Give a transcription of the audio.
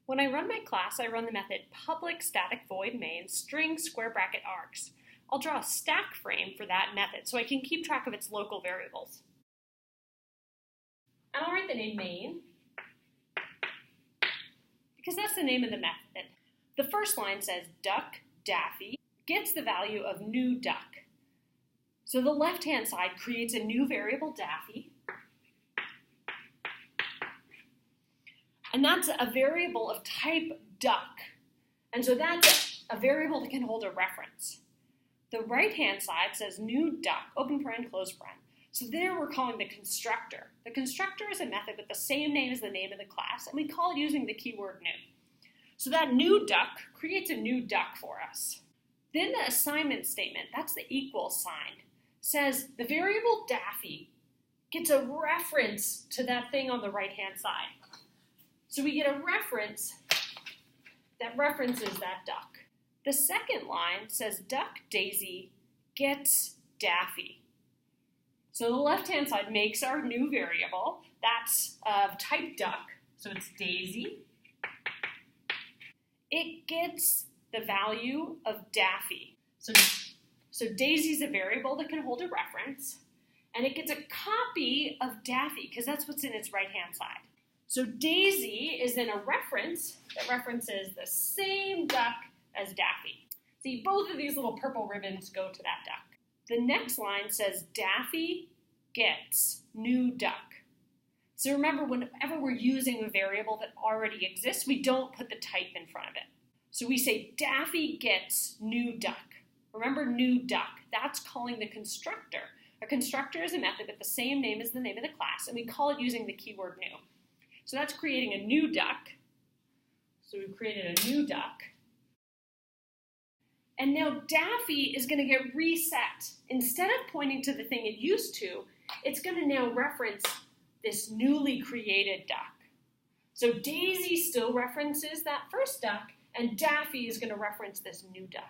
When I run my class, I run the method public static void main string square bracket args. I'll draw a stack frame for that method so I can keep track of its local variables. And I'll write the name main because that's the name of the method. The first line says duck Daffy gets the value of new duck. So the left-hand side creates a new variable Daffy. And that's a variable of type duck. And so that's a variable that can hold a reference. The right-hand side says new duck, open paren, close paren. So there we're calling the constructor. The constructor is a method with the same name as the name of the class, and we call it using the keyword new. So that new duck creates a new duck for us. Then the assignment statement, that's the equal sign, says the variable Daffy gets a reference to that thing on the right-hand side. So we get a reference that references that duck. The second line says duck Daisy gets Daffy. So the left-hand side makes our new variable. That's of type duck, so it's Daisy. It gets the value of Daffy. So Daisy's a variable that can hold a reference, and it gets a copy of Daffy because that's what's in its right-hand side. So Daisy is then a reference that references the same duck as Daffy. See, both of these little purple ribbons go to that duck. The next line says Daffy gets new duck. So remember, whenever we're using a variable that already exists, we don't put the type in front of it. So we say Daffy gets new duck. Remember new duck, that's calling the constructor. A constructor is a method with the same name as the name of the class, and we call it using the keyword new. So that's creating a new duck. So we've created a new duck. And now Daffy is going to get reset. Instead of pointing to the thing it used to, it's going to now reference this newly created duck. So Daisy still references that first duck, and Daffy is going to reference this new duck.